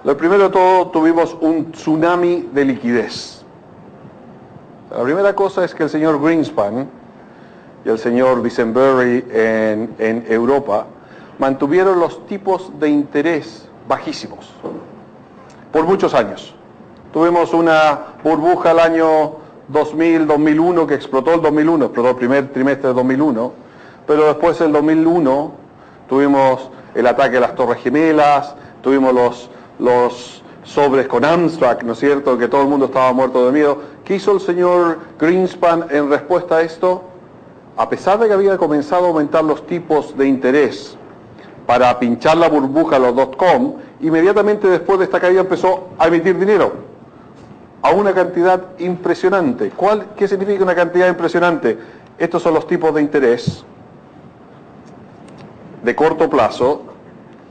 Lo primero de todo, tuvimos un tsunami de liquidez. La primera cosa es que el señor Greenspan y el señor Duesenberry en Europa mantuvieron los tipos de interés bajísimos por muchos años. Tuvimos una burbuja el año 2000, 2001, que explotó el 2001, explotó el primer trimestre de 2001, pero después del 2001 tuvimos el ataque a las Torres Gemelas, tuvimos los sobres con Amtrak, ¿no es cierto?, que todo el mundo estaba muerto de miedo. ¿Qué hizo el señor Greenspan en respuesta a esto? A pesar de que había comenzado a aumentar los tipos de interés para pinchar la burbuja, los .com, inmediatamente después de esta caída empezó a emitir dinero a una cantidad impresionante. ¿Qué significa una cantidad impresionante? Estos son los tipos de interés de corto plazo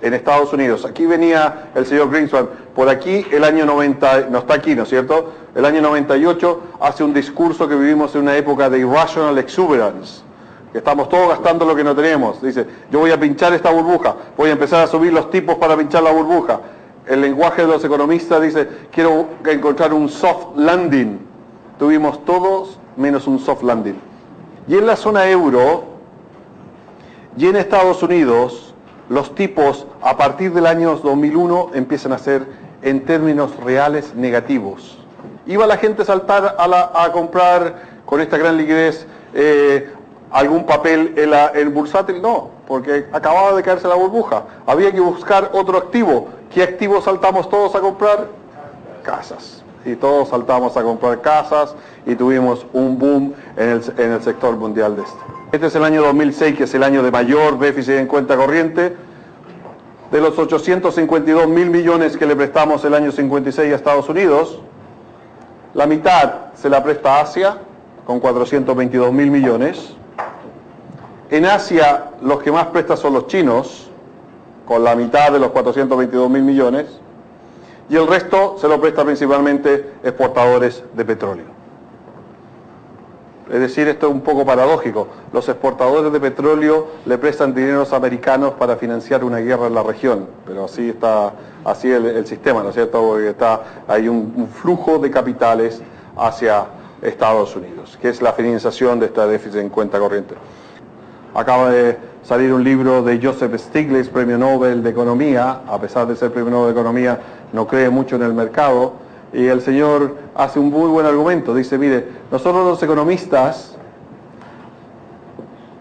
en Estados Unidos. Aquí venía el señor Greenspan, por aquí el año 90, no está aquí, ¿no es cierto? El año 98 hace un discurso que vivimos en una época de irrational exuberance, que estamos todos gastando lo que no tenemos. Dice, yo voy a pinchar esta burbuja, voy a empezar a subir los tipos para pinchar la burbuja. El lenguaje de los economistas dice, quiero encontrar un soft landing. Tuvimos todos menos un soft landing. Y en la zona euro y en Estados Unidos, los tipos a partir del año 2001 empiezan a ser en términos reales negativos. ¿Iba la gente a saltar a comprar con esta gran liquidez algún papel en el bursátil? No, porque acababa de caerse la burbuja. Había que buscar otro activo. ¿Qué activo saltamos todos a comprar? Casas. Y todos saltamos a comprar casas y tuvimos un boom en el sector mundial de esto. Este es el año 2006, que es el año de mayor déficit en cuenta corriente. De los 852 mil millones que le prestamos el año 56 a Estados Unidos, la mitad se la presta a Asia, con 422 mil millones. En Asia, los que más prestan son los chinos, con la mitad de los 422 mil millones. Y el resto se lo presta principalmente exportadores de petróleo. Es decir, esto es un poco paradójico. Los exportadores de petróleo le prestan dinero a los americanos para financiar una guerra en la región. Pero así está, así el sistema, ¿no es cierto? Porque hay un flujo de capitales hacia Estados Unidos, que es la financiación de este déficit en cuenta corriente. Acaba de salir un libro de Joseph Stiglitz, premio Nobel de Economía. A pesar de ser premio Nobel de Economía, no cree mucho en el mercado. Y el señor hace un muy buen argumento. Dice, mire, nosotros los economistas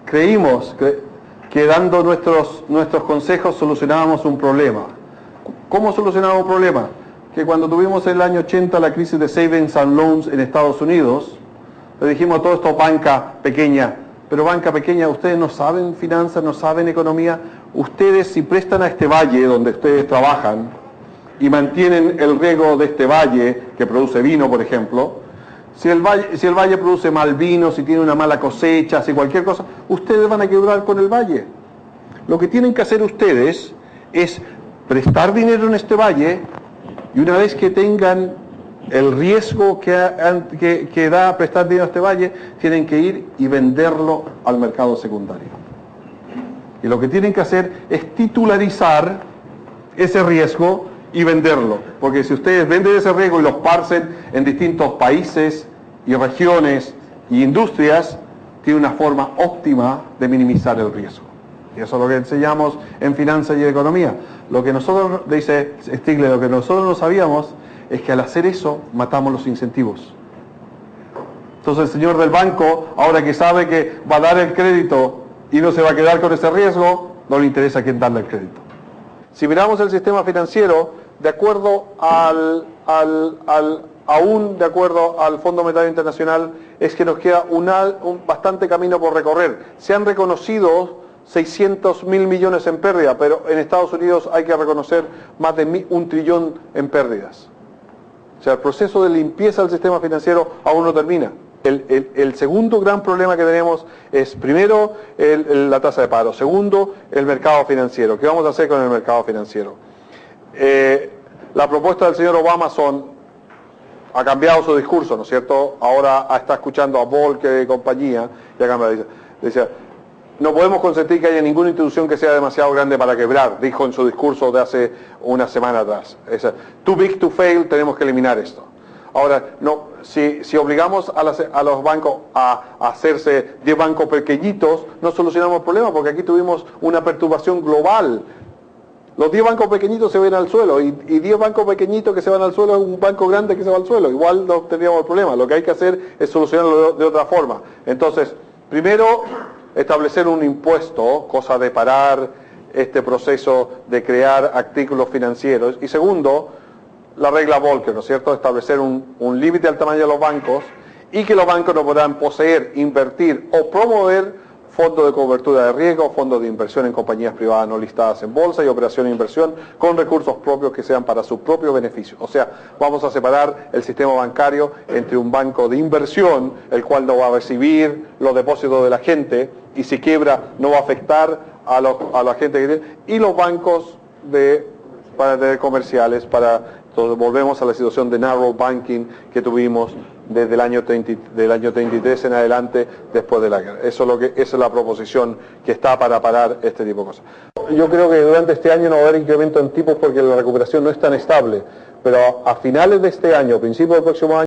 creímos que dando nuestros consejos solucionábamos un problema. ¿Cómo solucionábamos un problema? Que cuando tuvimos en el año 80 la crisis de Savings and Loans en Estados Unidos, le dijimos a todo esto, banca pequeña, pero banca pequeña, ustedes no saben finanzas, no saben economía. Ustedes, si prestan a este valle donde ustedes trabajan y mantienen el riego de este valle que produce vino, por ejemplo, si el valle produce mal vino, si tiene una mala cosecha, si cualquier cosa, ustedes van a quebrar con el valle. Lo que tienen que hacer ustedes es prestar dinero en este valle, y una vez que tengan el riesgo que da prestar dinero a este valle, tienen que ir y venderlo al mercado secundario. Y lo que tienen que hacer es titularizar ese riesgo y venderlo. Porque si ustedes venden ese riesgo y lo esparcen en distintos países y regiones y industrias, tiene una forma óptima de minimizar el riesgo. Y eso es lo que enseñamos en finanzas y economía. Lo que nosotros, dice Stiglitz, lo que nosotros no sabíamos es que al hacer eso matamos los incentivos. Entonces el señor del banco, ahora que sabe que va a dar el crédito y no se va a quedar con ese riesgo, no le interesa a quién darle el crédito. Si miramos el sistema financiero, de acuerdo aún de acuerdo al Fondo Monetario Internacional, es que nos queda un bastante camino por recorrer. Se han reconocido 600 mil millones en pérdida, pero en Estados Unidos hay que reconocer más de 1 trillón en pérdidas. O sea, el proceso de limpieza del sistema financiero aún no termina. El segundo gran problema que tenemos es, primero, la tasa de paro. Segundo, el mercado financiero. ¿Qué vamos a hacer con el mercado financiero? La propuesta del señor Obama ha cambiado su discurso, ¿no es cierto? Ahora está escuchando a Volcker y compañía, y a cambio dice, no podemos consentir que haya ninguna institución que sea demasiado grande para quebrar, dijo en su discurso de hace una semana atrás. Too big to fail, tenemos que eliminar esto. Ahora, no, si obligamos a los bancos a hacerse 10 bancos pequeñitos, no solucionamos el problema, porque aquí tuvimos una perturbación global. Los 10 bancos pequeñitos se ven al suelo, y 10 bancos pequeñitos que se van al suelo es un banco grande que se va al suelo. Igual no tendríamos el problema. Lo que hay que hacer es solucionarlo de otra forma. Entonces, primero, establecer un impuesto, cosa de parar este proceso de crear artículos financieros. Y segundo, la regla Volcker, ¿no es cierto? Establecer un límite al tamaño de los bancos y que los bancos no podrán poseer, invertir o promover fondos de cobertura de riesgo, fondos de inversión en compañías privadas no listadas en bolsa y operaciones de inversión con recursos propios que sean para su propio beneficio. O sea, vamos a separar el sistema bancario entre un banco de inversión, el cual no va a recibir los depósitos de la gente y si quiebra no va a afectar a la gente que tiene, y los bancos comerciales entonces volvemos a la situación de narrow banking que tuvimos desde el año 33 en adelante, después de la guerra. Esa es la proposición que está para parar este tipo de cosas. Yo creo que durante este año no va a haber incremento en tipos porque la recuperación no es tan estable, pero a finales de este año, principios del próximo año,